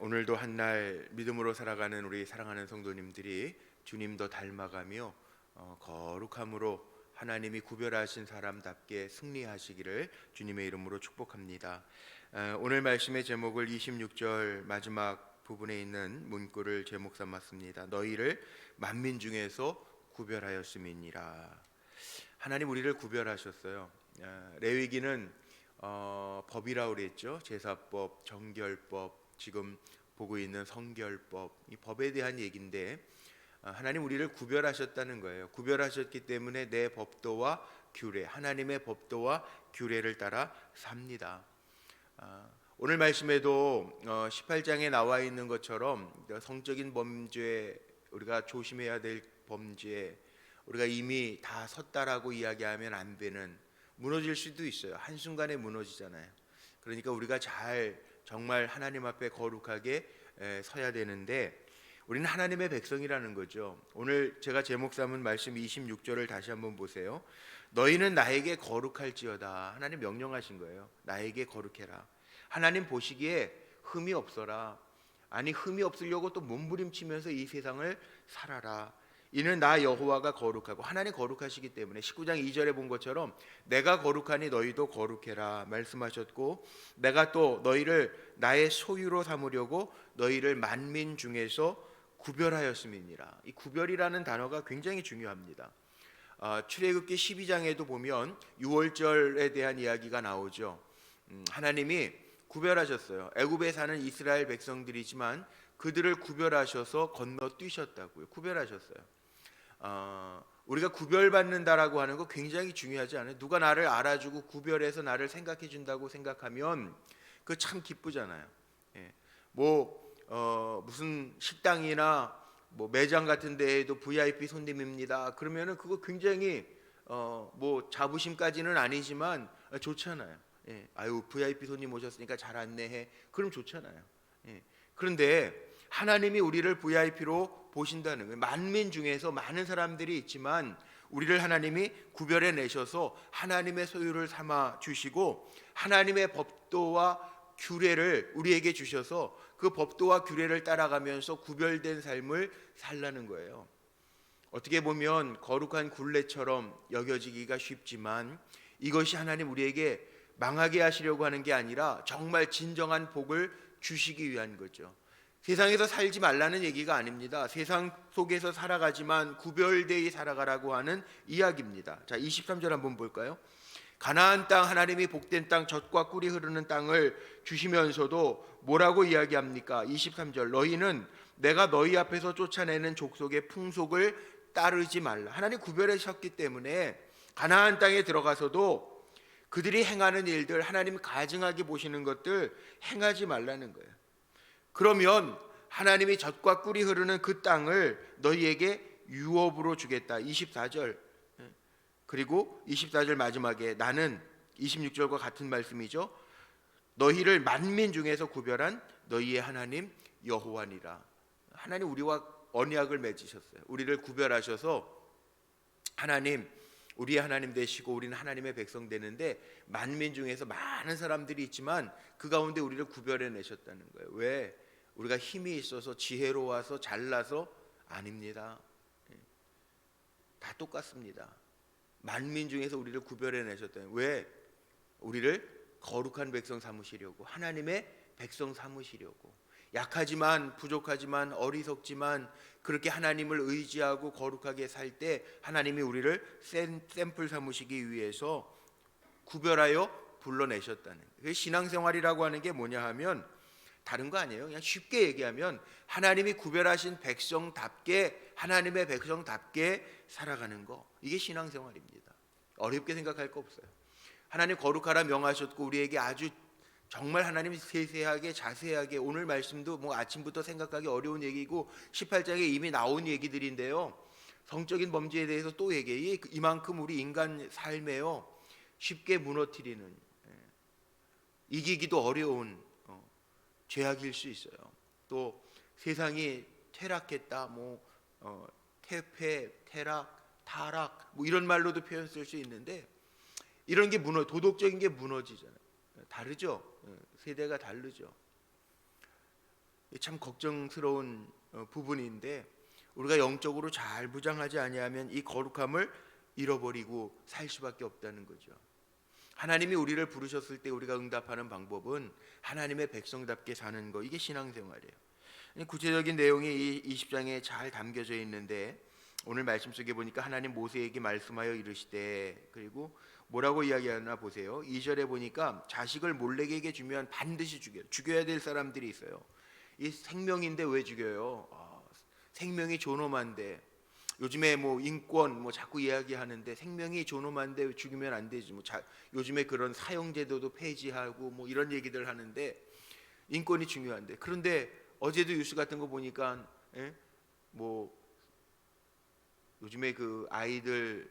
오늘도 한날 믿음으로 살아가는 우리 사랑하는 성도님들이 주님 더 닮아가며 거룩함으로 하나님이 구별하신 사람답게 승리하시기를 주님의 이름으로 축복합니다. 오늘 말씀의 제목을 26절 마지막 부분에 있는 문구를 제목 삼았습니다. 너희를 만민 중에서 구별하였음이니라. 하나님 우리를 구별하셨어요. 레위기는 법이라고 그랬죠. 제사법, 정결법, 지금 보고 있는 성결법, 이 법에 대한 얘기인데 하나님 우리를 구별하셨다는 거예요. 구별하셨기 때문에 내 법도와 규례, 하나님의 법도와 규례를 따라 삽니다. 오늘 말씀에도 18장에 나와 있는 것처럼 성적인 범죄, 우리가 조심해야 될 범죄, 우리가 이미 다 섰다라고 이야기하면 안 되는, 무너질 수도 있어요. 한순간에 무너지잖아요. 그러니까 우리가 정말 하나님 앞에 거룩하게 서야 되는데, 우리는 하나님의 백성이라는 거죠. 오늘 제가 제목 삼은 말씀 26절을 다시 한번 보세요. 너희는 나에게 거룩할지어다. 하나님 명령하신 거예요. 나에게 거룩해라. 하나님 보시기에 흠이 없어라. 아니, 흠이 없으려고 또 몸부림치면서 이 세상을 살아라. 이는 나 여호와가 거룩하고, 하나님 거룩하시기 때문에 19장 2절에 본 것처럼 내가 거룩하니 너희도 거룩해라 말씀하셨고, 내가 또 너희를 나의 소유로 삼으려고 너희를 만민 중에서 구별하였음이니라. 이 구별이라는 단어가 굉장히 중요합니다. 출애굽기 12장에도 보면 유월절에 대한 이야기가 나오죠. 하나님이 구별하셨어요. 애굽에 사는 이스라엘 백성들이지만 그들을 구별하셔서 건너뛰셨다고요. 구별하셨어요. 우리가 구별받는다라고 하는 거 굉장히 중요하지 않아요? 누가 나를 알아주고 구별해서 나를 생각해 준다고 생각하면 그거 참 기쁘잖아요. 예. 무슨 식당이나 매장 같은 데에도 VIP 손님입니다. 그러면은 그거 굉장히 자부심까지는 아니지만 좋잖아요. 예. 아유, VIP 손님 오셨으니까 잘 안내해. 그럼 좋잖아요. 예. 그런데 하나님이 우리를 VIP로 보신다는 거예요. 만민 중에서 많은 사람들이 있지만 우리를 하나님이 구별해 내셔서 하나님의 소유를 삼아 주시고, 하나님의 법도와 규례를 우리에게 주셔서 그 법도와 규례를 따라가면서 구별된 삶을 살라는 거예요. 어떻게 보면 거룩한 굴레처럼 여겨지기가 쉽지만 이것이 하나님 우리에게 망하게 하시려고 하는 게 아니라 정말 진정한 복을 주시기 위한 거죠. 세상에서 살지 말라는 얘기가 아닙니다. 세상 속에서 살아가지만 구별되이 살아가라고 하는 이야기입니다. 자, 23절 한번 볼까요? 가나안 땅, 하나님이 복된 땅, 젖과 꿀이 흐르는 땅을 주시면서도 뭐라고 이야기합니까? 23절, 너희는 내가 너희 앞에서 쫓아내는 족속의 풍속을 따르지 말라. 하나님 구별하셨기 때문에 가나안 땅에 들어가서도 그들이 행하는 일들, 하나님 가증하게 보시는 것들 행하지 말라는 거예요. 그러면 하나님이 젖과 꿀이 흐르는 그 땅을 너희에게 유업으로 주겠다. 24절. 그리고 24절 마지막에 나는, 26절과 같은 말씀이죠. 너희를 만민 중에서 구별한 너희의 하나님 여호와니라. 하나님 우리와 언약을 맺으셨어요. 우리를 구별하셔서 하나님, 우리의 하나님 되시고 우리는 하나님의 백성 되는데, 만민 중에서 많은 사람들이 있지만 그 가운데 우리를 구별해 내셨다는 거예요. 왜? 우리가 힘이 있어서 지혜로워서 잘나서 아닙니다. 다 똑같습니다. 만민 중에서 우리를 구별해 내셨다는, 왜? 우리를 거룩한 백성 삼으시려고, 하나님의 백성 삼으시려고. 약하지만, 부족하지만, 어리석지만 그렇게 하나님을 의지하고 거룩하게 살 때 하나님이 우리를 샘플 삼으시기 위해서 구별하여 불러내셨다는 거예요. 신앙생활이라고 하는 게 뭐냐 하면 다른 거 아니에요. 그냥 쉽게 얘기하면 하나님이 구별하신 백성답게, 하나님의 백성답게 살아가는 거, 이게 신앙생활입니다. 어렵게 생각할 거 없어요. 하나님 거룩하라 명하셨고 우리에게 아주 정말 하나님이 세세하게 자세하게, 오늘 말씀도 아침부터 생각하기 어려운 얘기고 18장에 이미 나온 얘기들인데요, 성적인 범죄에 대해서 또 얘기해. 이만큼 우리 인간 삶에요 쉽게 무너뜨리는, 이기기도 어려운 죄악일 수 있어요. 또 세상이 퇴락했다, 퇴폐, 퇴락, 타락, 이런 말로도 표현 쓸 수 있는데, 이런 게 도덕적인 게 무너지잖아요. 다르죠. 세대가 다르죠. 참 걱정스러운 부분인데 우리가 영적으로 잘 무장하지 아니하면 이 거룩함을 잃어버리고 살 수밖에 없다는 거죠. 하나님이 우리를 부르셨을 때 우리가 응답하는 방법은 하나님의 백성답게 사는 거, 이게 신앙생활이에요. 구체적인 내용이 이 20장에 잘 담겨져 있는데 오늘 말씀 속에 보니까 하나님 모세에게 말씀하여 이르시되, 그리고 뭐라고 이야기하나 보세요. 2절에 보니까 자식을 몰렉에게 주면 반드시 죽여야 될 사람들이 있어요. 이 생명인데 왜 죽여요? 생명이 존엄한데, 요즘에 뭐 인권 뭐 자꾸 이야기하는데 생명이 존엄한데 죽이면 안 되지. 요즘에 그런 사형제도도 폐지하고 뭐 이런 얘기들 하는데 인권이 중요한데, 그런데 어제도 뉴스 같은 거 보니까 뭐 요즘에 그 아이들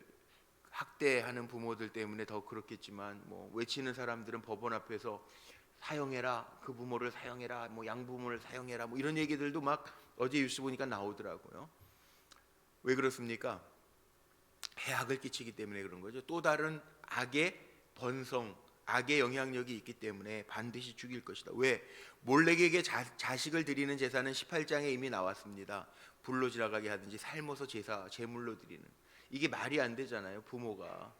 학대하는 부모들 때문에 더 그렇겠지만 뭐 외치는 사람들은 법원 앞에서 사형해라, 그 부모를 사형해라, 뭐 양부모를 사형해라, 뭐 이런 얘기들도 막 어제 뉴스 보니까 나오더라고요. 왜 그렇습니까? 해악을 끼치기 때문에 그런 거죠. 또 다른 악의 번성, 악의 영향력이 있기 때문에 반드시 죽일 것이다. 왜? 몰렉에게 자식을 드리는 제사는 18장에 이미 나왔습니다. 불로 지나가게 하든지 삶아서 제물로 드리는. 이게 말이 안 되잖아요. 부모가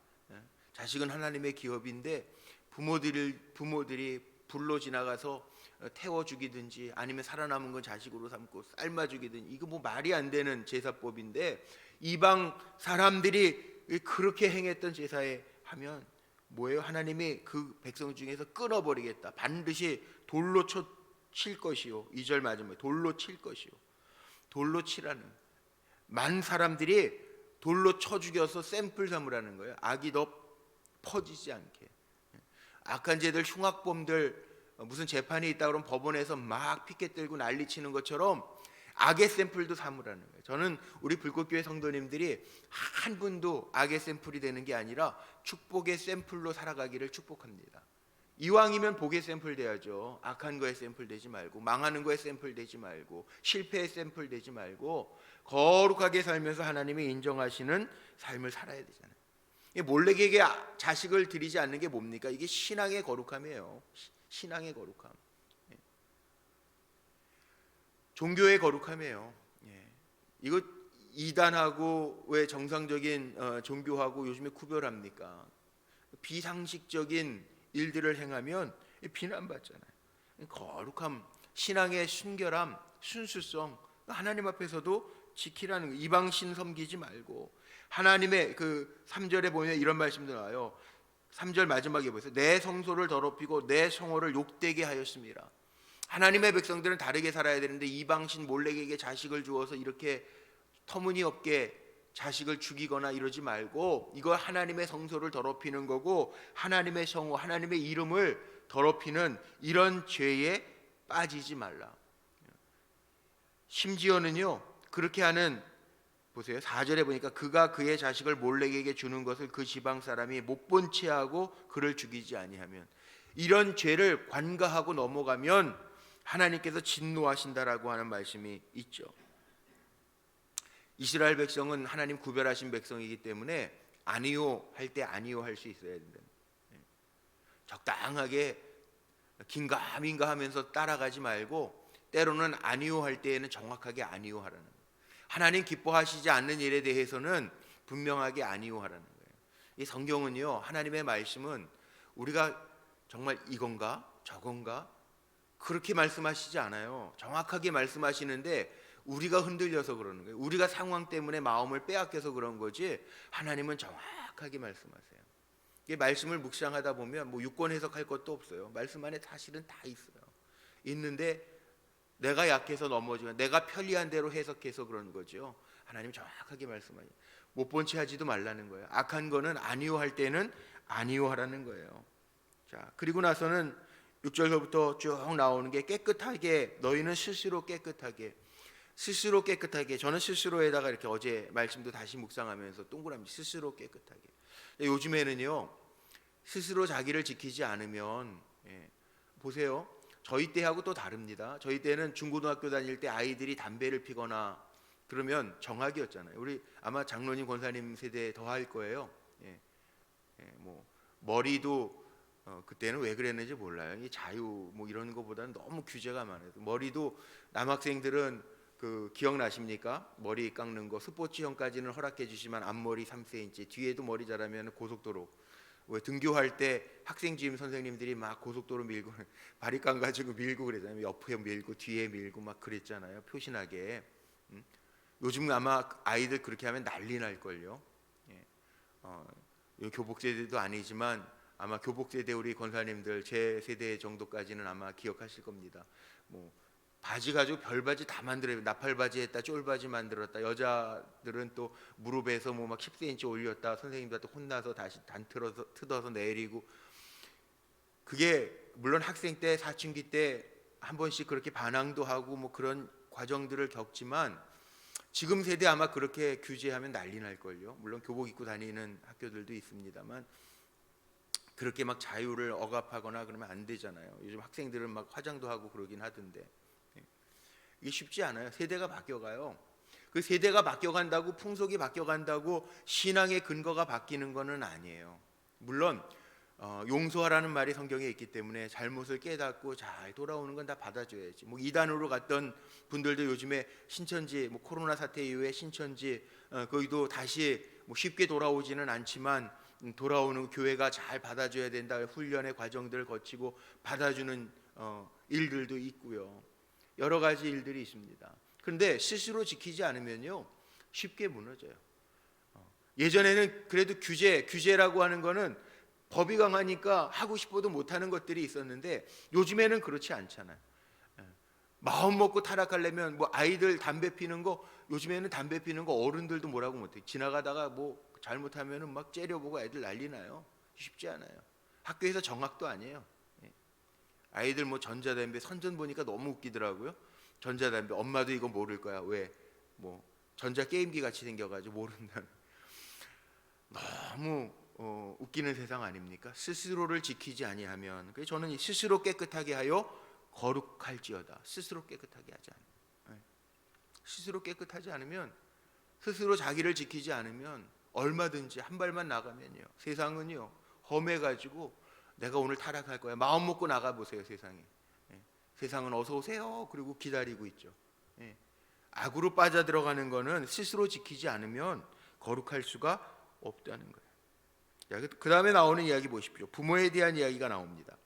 자식은 하나님의 기업인데 부모들이 불로 지나가서 태워 죽이든지 아니면 살아남은 건 자식으로 삼고 삶아 죽이든지, 이거 뭐 말이 안 되는 제사법인데 이방 사람들이 그렇게 행했던 제사에 하면 뭐예요? 하나님이 그 백성 중에서 끊어버리겠다. 반드시 돌로 칠 것이요. 2절 맞으면 돌로 칠 것이요. 돌로 치라는, 많은 사람들이 돌로 쳐 죽여서 샘플 삼으라는 거예요. 악이 더 퍼지지 않게. 악한 죄들, 흉악범들 무슨 재판이 있다 그러면 법원에서 막 피켓 들고 난리치는 것처럼 악의 샘플도 삼으라는 거예요. 저는 우리 불꽃교회 성도님들이 한 분도 악의 샘플이 되는 게 아니라 축복의 샘플로 살아가기를 축복합니다. 이왕이면 복의 샘플 돼야죠. 악한 거에 샘플 되지 말고, 망하는 거에 샘플 되지 말고, 실패에 샘플 되지 말고 거룩하게 살면서 하나님이 인정하시는 삶을 살아야 되잖아요. 몰렉에게 자식을 드리지 않는 게 뭡니까? 이게 신앙의 거룩함이에요. 신앙의 거룩함, 종교의 거룩함이에요. 이거 이단하고 왜 정상적인 종교하고 요즘에 구별합니까? 비상식적인 일들을 행하면 비난받잖아요. 거룩함, 신앙의 순결함, 순수성, 하나님 앞에서도 지키라는 거예요. 이방신 섬기지 말고, 하나님의 그 3절에 보면 이런 말씀도 나와요. 3절 마지막에 보세요. 내 성소를 더럽히고 내 성호를 욕되게 하였습니다. 하나님의 백성들은 다르게 살아야 되는데 이방신 몰렉에게 자식을 주어서 이렇게 터무니없게 자식을 죽이거나 이러지 말고, 이거 하나님의 성소를 더럽히는 거고 하나님의 성호, 하나님의 이름을 더럽히는 이런 죄에 빠지지 말라. 심지어는요, 그렇게 하는, 보세요. 4절에 보니까 그가 그의 자식을 몰렉에게 주는 것을 그 지방 사람이 못 본 채 하고 그를 죽이지 아니하면, 이런 죄를 관가하고 넘어가면 하나님께서 진노하신다라고 하는 말씀이 있죠. 이스라엘 백성은 하나님 구별하신 백성이기 때문에 아니요 할 때 아니요 할 수 있어야 된다. 적당하게 긴가민가 하면서 따라가지 말고 때로는 아니요 할 때에는 정확하게 아니요 하라는 거예요. 하나님 기뻐하시지 않는 일에 대해서는 분명하게 아니요 하라는 거예요. 이 성경은요, 하나님의 말씀은 우리가 정말 이건가 저건가 그렇게 말씀하시지 않아요. 정확하게 말씀하시는데 우리가 흔들려서 그러는 거예요. 우리가 상황 때문에 마음을 빼앗겨서 그런 거지, 하나님은 정확하게 말씀하세요. 이 말씀을 묵상하다 보면 뭐 유권 해석할 것도 없어요. 말씀 안에 사실은 다 있어요. 있는데 내가 약해서 넘어지고 내가 편리한 대로 해석해서 그러는 거죠. 하나님 정확하게 말씀하세요. 못 본 채 하지도 말라는 거예요. 악한 거는 아니요 할 때는 아니요 하라는 거예요. 자, 그리고 나서는 6절부터 쭉 나오는 게 깨끗하게, 너희는 스스로 깨끗하게. 스스로 깨끗하게, 저는 스스로에다가 이렇게 어제 말씀도 다시 묵상하면서 동그라미 스스로 깨끗하게. 요즘에는요, 스스로 자기를 지키지 않으면, 보세요, 저희 때하고 또 다릅니다. 저희 때는 중고등학교 다닐 때 아이들이 담배를 피거나 그러면 정학이었잖아요. 우리 아마 장로님 권사님 세대에 더 할 거예요. 뭐 머리도 그때는 왜 그랬는지 몰라요. 이 자유 뭐 이런 거보다는 너무 규제가 많아요. 머리도 남학생들은 그 기억나십니까? 머리 깎는 거 스포츠형까지는 허락해 주시면 앞머리 3cm, 뒤에도 머리 자라면 고속도로, 왜 등교할 때 학생 주임 선생님들이 막 고속도로 밀고 바리깡 가지고 밀고 그러잖아요. 옆에 밀고 뒤에 밀고 막 그랬잖아요. 표신하게. 요즘 아마 아이들 그렇게 하면 난리 날 걸요. 예. 교복 세대도 아니지만 아마 교복 세대 우리 권사님들 제 세대 정도까지는 아마 기억하실 겁니다. 뭐 바지 가지고 별바지 다 만들어요. 나팔바지 했다, 쫄바지 만들었다. 여자들은 또 무릎에서 뭐 막 10cm 올렸다. 선생님들한테 혼나서 다시 단틀어서 뜯어서 내리고. 그게 물론 학생 때 사춘기 때 한 번씩 그렇게 반항도 하고 뭐 그런 과정들을 겪지만 지금 세대 아마 그렇게 규제하면 난리 날 걸요. 물론 교복 입고 다니는 학교들도 있습니다만 그렇게 막 자유를 억압하거나 그러면 안 되잖아요. 요즘 학생들은 막 화장도 하고 그러긴 하던데. 이게 쉽지 않아요. 세대가 바뀌어가요. 그 세대가 바뀌어간다고 풍속이 바뀌어간다고 신앙의 근거가 바뀌는 것은 아니에요. 물론 용서하라는 말이 성경에 있기 때문에 잘못을 깨닫고 잘 돌아오는 건 다 받아줘야지. 뭐 이단으로 갔던 분들도 요즘에 신천지, 뭐 코로나 사태 이후에 신천지 거기도 다시 뭐 쉽게 돌아오지는 않지만 돌아오는 교회가 잘 받아줘야 된다. 훈련의 과정들을 거치고 받아주는 일들도 있고요. 여러 가지 일들이 있습니다. 그런데 스스로 지키지 않으면요 쉽게 무너져요. 예전에는 그래도 규제라고 하는 거는 법이 강하니까 하고 싶어도 못하는 것들이 있었는데 요즘에는 그렇지 않잖아요. 마음 먹고 타락하려면 뭐 아이들 담배 피는 거 요즘에는 담배 피는 거 어른들도 뭐라고 못해. 지나가다가 뭐 잘못하면은 막 째려보고 애들 난리 나요. 쉽지 않아요. 학교에서 정학도 아니에요. 아이들 뭐 전자담배 선전 보니까 너무 웃기더라고요. 전자담배 엄마도 이거 모를 거야. 왜? 뭐 전자게임기 같이 생겨가지고 모른다는. 너무 웃기는 세상 아닙니까? 스스로를 지키지 아니하면. 그래서 저는 스스로 깨끗하게 하여 거룩할지어다. 스스로 깨끗하게 하지 않으면. 스스로 깨끗하지 않으면, 스스로 자기를 지키지 않으면 얼마든지 한 발만 나가면요 세상은요 험해가지고 내가 오늘 타락할 거야 마음 먹고 나가 보세요. 세상에. 세상은 어서 오세요 그리고 기다리고 있죠. 악으로 빠져들어가는 거는 스스로 지키지 않으면 거룩할 수가 없다는 거예요. 그 다음에 나오는 이야기 보십시오. 부모에 대한 이야기가 나옵니다.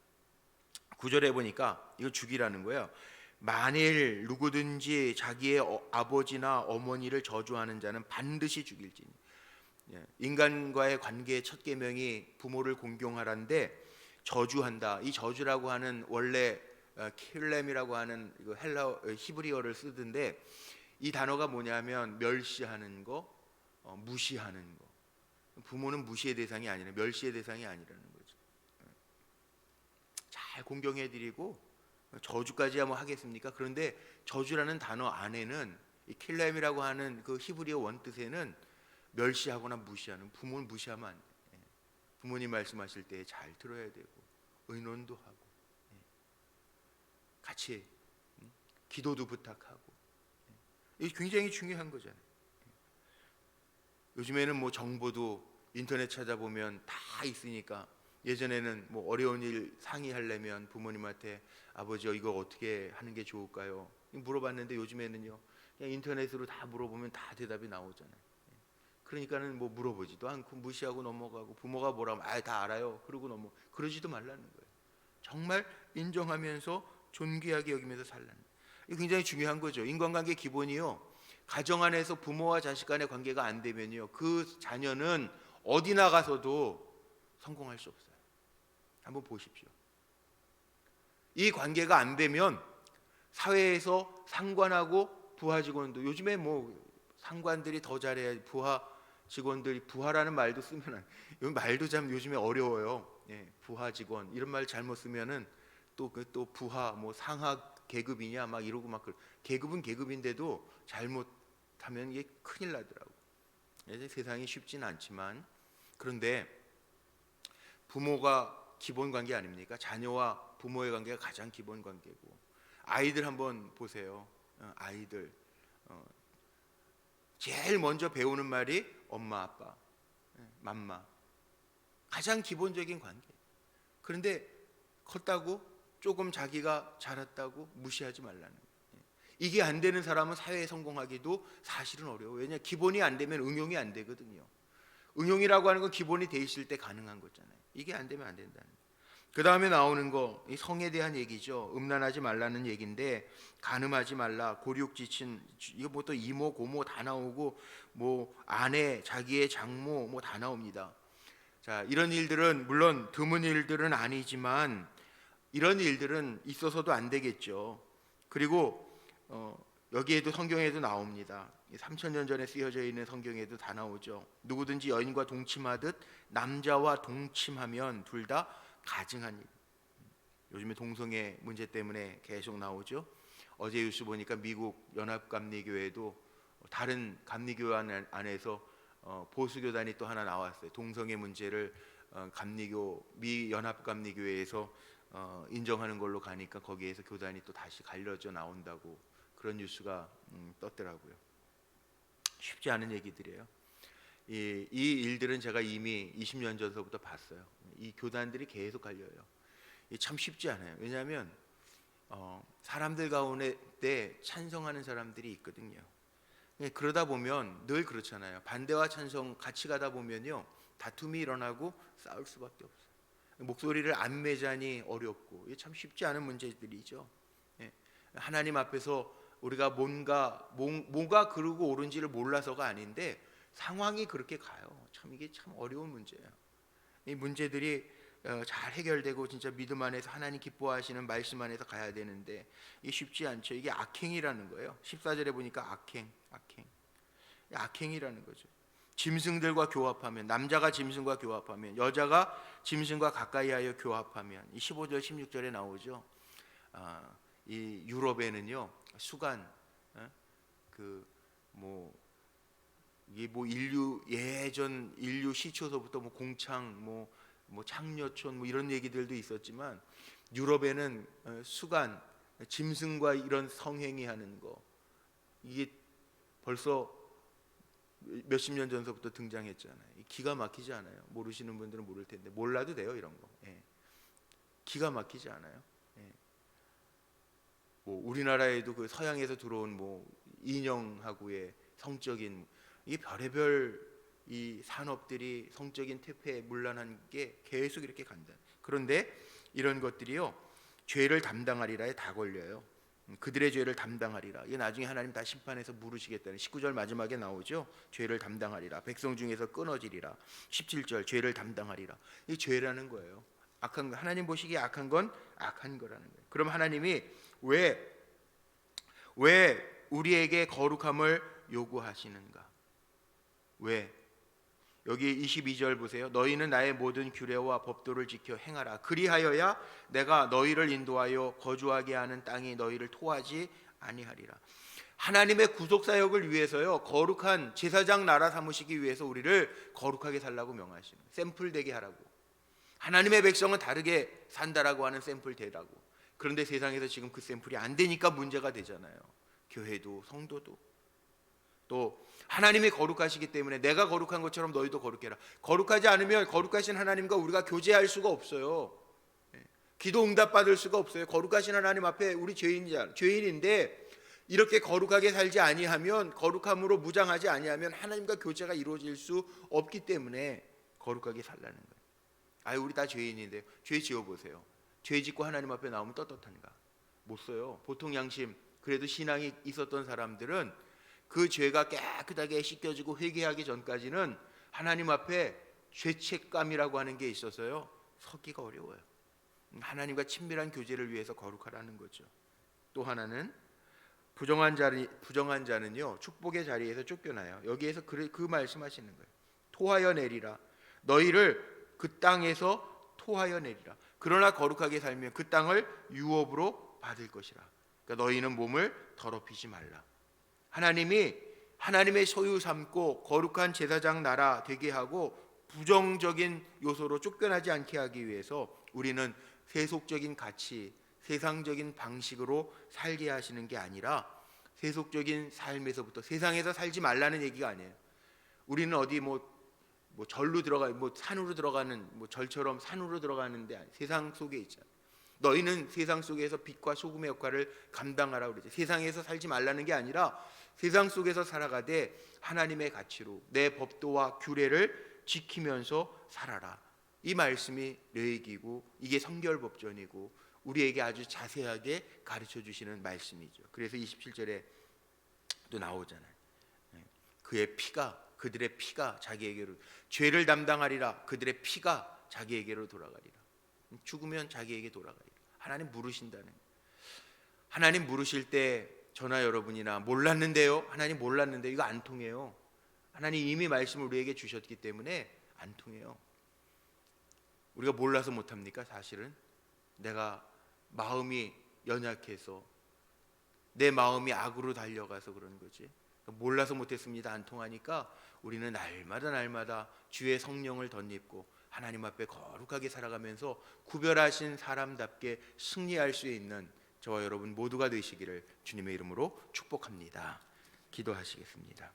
9절에 보니까 이거 죽이라는 거예요. 만일 누구든지 자기의 아버지나 어머니를 저주하는 자는 반드시 죽일지니. 인간과의 관계의 첫 계명이 부모를 공경하라인데 저주한다. 이 저주라고 하는 원래 킬렘이라고 하는 헬라 히브리어를 쓰던데 이 단어가 뭐냐면 멸시하는 거, 무시하는 거. 부모는 무시의 대상이 아니라 멸시의 대상이 아니라는 거죠. 잘 공경해드리고 저주까지야 뭐 하겠습니까? 그런데 저주라는 단어 안에는 이 킬렘이라고 하는 그 히브리어 원뜻에는 멸시하거나 무시하는, 부모는 무시하면 안 돼. 부모님 말씀하실 때 잘 들어야 되고 의논도 하고 같이 기도도 부탁하고 이게 굉장히 중요한 거잖아요. 요즘에는 뭐 정보도 인터넷 찾아보면 다 있으니까 예전에는 뭐 어려운 일 상의하려면 부모님한테 아버지 이거 어떻게 하는 게 좋을까요? 물어봤는데 요즘에는요 그냥 인터넷으로 다 물어보면 다 대답이 나오잖아요. 그러니까는 뭐 물어보지도 않고 무시하고 넘어가고 부모가 뭐라고 다 알아요 그러고 그러지도 말라는 거예요. 정말 인정하면서 존귀하게 여기면서 살라는 거예요. 이게 굉장히 중요한 거죠. 인간관계 기본이요 가정 안에서 부모와 자식 간의 관계가 안 되면요 그 자녀는 어디 나가서도 성공할 수 없어요. 한번 보십시오. 이 관계가 안 되면 사회에서 상관하고 부하 직원도 요즘에 뭐 상관들이 더 잘해야 부하 직원들이 부하라는 말도 쓰면 이 말도 참 요즘에 어려워요. 부하 직원 이런 말 잘못 쓰면은 또 부하 뭐 상하 계급이냐 막 이러고 막 계급은 계급인데도 잘못하면 이게 큰일 나더라고. 세상이 쉽지는 않지만 그런데 부모가 기본 관계 아닙니까? 자녀와 부모의 관계가 가장 기본 관계고 아이들 한번 보세요. 아이들 제일 먼저 배우는 말이 엄마 아빠 맘마 가장 기본적인 관계. 그런데 컸다고 조금 자기가 자랐다고 무시하지 말라는 거예요. 이게 안 되는 사람은 사회에 성공하기도 사실은 어려워요. 왜냐, 기본이 안 되면 응용이 안 되거든요. 응용이라고 하는 건 기본이 돼 있을 때 가능한 거잖아요. 이게 안 되면 안 된다는 거예요. 그 다음에 나오는 거, 이 성에 대한 얘기죠. 음란하지 말라는 얘기인데, 간음하지 말라, 고륙지친, 이거 뭐 또 이모 고모 다 나오고, 뭐 아내, 자기의 장모 뭐 다 나옵니다. 자, 이런 일들은 물론 드문 일들은 아니지만 이런 일들은 있어서도 안 되겠죠. 그리고 여기에도 성경에도 나옵니다. 3000년 전에 쓰여져 있는 성경에도 다 나오죠. 누구든지 여인과 동침하듯 남자와 동침하면 둘 다 가증한 일. 요즘에 동성애 문제 때문에 계속 나오죠. 어제 뉴스 보니까 미국 연합감리교회도 다른 감리교 안에서 보수교단이 또 하나 나왔어요. 동성애 문제를 감리교 미 연합감리교회에서 인정하는 걸로 가니까 거기에서 교단이 또 다시 갈려져 나온다고 그런 뉴스가 떴더라고요. 쉽지 않은 얘기들이에요. 이 일들은 제가 이미 20년 전서부터 봤어요. 이 교단들이 계속 갈려요. 참 쉽지 않아요. 왜냐하면 사람들 가운데 찬성하는 사람들이 있거든요. 그러다 보면 늘 그렇잖아요. 반대와 찬성 같이 가다 보면요, 다툼이 일어나고 싸울 수밖에 없어요. 목소리를 안 매자니 어렵고, 이게 참 쉽지 않은 문제들이죠. 하나님 앞에서 우리가 뭐가 그르고 옳은지를 몰라서가 아닌데 상황이 그렇게 가요. 참 이게 참 어려운 문제예요. 이 문제들이 잘 해결되고 진짜 믿음 안에서 하나님 기뻐하시는 말씀 안에서 가야 되는데 이게 쉽지 않죠. 이게 악행이라는 거예요. 14절에 보니까 악행이라는 거죠. 짐승들과 교합하면, 남자가 짐승과 교합하면, 여자가 짐승과 가까이하여 교합하면, 이 15절 16절에 나오죠. 이 유럽에는요, 수간, 이게 예전 인류 시초서부터 공창 창녀촌 이런 얘기들도 있었지만, 유럽에는 수간, 짐승과 이런 성행위 하는 거, 이게 벌써 몇십 년 전서부터 등장했잖아요. 기가 막히지 않아요? 모르시는 분들은 모를 텐데 몰라도 돼요, 이런 거. 기가 막히지 않아요? 우리나라에도 그 서양에서 들어온 인형하고의 성적인 이 별의별 이 산업들이 성적인 퇴폐에 문란한 게 계속 이렇게 간다. 그런데 이런 것들이요, 죄를 담당하리라에 다 걸려요. 그들의 죄를 담당하리라. 이게 나중에 하나님 다 심판해서 물으시겠다는 19절 마지막에 나오죠. 죄를 담당하리라. 백성 중에서 끊어지리라. 17절 죄를 담당하리라. 이 죄라는 거예요. 악한 거, 하나님 보시기에 악한 건 악한 거라는 거예요. 그럼 하나님이 왜 우리에게 거룩함을 요구하시는가? 왜? 여기 22절 보세요. 너희는 나의 모든 규례와 법도를 지켜 행하라. 그리하여야 내가 너희를 인도하여 거주하게 하는 땅이 너희를 토하지 아니하리라. 하나님의 구속 사역을 위해서요, 거룩한 제사장 나라 삼으시기 위해서 우리를 거룩하게 살라고 명하시는, 샘플 되게 하라고. 하나님의 백성은 다르게 산다라고 하는 샘플 되라고. 그런데 세상에서 지금 그 샘플이 안 되니까 문제가 되잖아요. 교회도 성도도. 또 하나님이 거룩하시기 때문에 내가 거룩한 것처럼 너희도 거룩해라. 거룩하지 않으면 거룩하신 하나님과 우리가 교제할 수가 없어요. 기도 응답 받을 수가 없어요. 거룩하신 하나님 앞에 우리 죄인인데 이렇게 거룩하게 살지 아니하면, 거룩함으로 무장하지 아니하면 하나님과 교제가 이루어질 수 없기 때문에 거룩하게 살라는 거예요. 우리 다 죄인인데 죄 지어보세요. 죄 짓고 하나님 앞에 나오면 떳떳한가? 못 써요. 보통 양심, 그래도 신앙이 있었던 사람들은 그 죄가 깨끗하게 씻겨지고 회개하기 전까지는 하나님 앞에 죄책감이라고 하는 게 있어서요, 서기가 어려워요. 하나님과 친밀한 교제를 위해서 거룩하라는 거죠. 또 하나는 부정한 자는요, 축복의 자리에서 쫓겨나요. 여기에서 그 말씀하시는 거예요. 토하여 내리라. 너희를 그 땅에서 토하여 내리라. 그러나 거룩하게 살면 그 땅을 유업으로 받을 것이라. 그러니까 너희는 몸을 더럽히지 말라. 하나님이 하나님의 소유 삼고 거룩한 제사장 나라 되게 하고 부정적인 요소로 쫓겨나지 않게 하기 위해서 우리는 세속적인 가치, 세상적인 방식으로 살게 하시는 게 아니라, 세속적인 삶에서부터, 세상에서 살지 말라는 얘기가 아니에요. 우리는 어디 뭐 절로 들어가 뭐 산으로 들어가는 뭐 절처럼 산으로 들어가는데 세상 속에 있잖아. 너희는 세상 속에서 빛과 소금의 역할을 감당하라 그러지. 세상에서 살지 말라는 게 아니라 세상 속에서 살아가되 하나님의 가치로 내 법도와 규례를 지키면서 살아라. 이 말씀이 뇌익이고 이게 성결법전이고 우리에게 아주 자세하게 가르쳐 주시는 말씀이죠. 그래서 27절에 또 나오잖아요. 그의 피가 그들의 피가 자기에게로 죄를 담당하리라. 그들의 피가 자기에게로 돌아가리라. 죽으면 자기에게 돌아가리라. 하나님 물으신다는 거예요. 하나님 물으실 때 저나 여러분이나 몰랐는데요. 하나님 몰랐는데 이거 안 통해요. 하나님 이미 말씀을 우리에게 주셨기 때문에 안 통해요. 우리가 몰라서 못합니까? 사실은 내가 마음이 연약해서 내 마음이 악으로 달려가서 그런 거지. 몰라서 못했습니다. 안 통하니까 우리는 날마다 주의 성령을 덧입고 하나님 앞에 거룩하게 살아가면서 구별하신 사람답게 승리할 수 있는 저와 여러분 모두가 되시기를 주님의 이름으로 축복합니다. 기도하시겠습니다.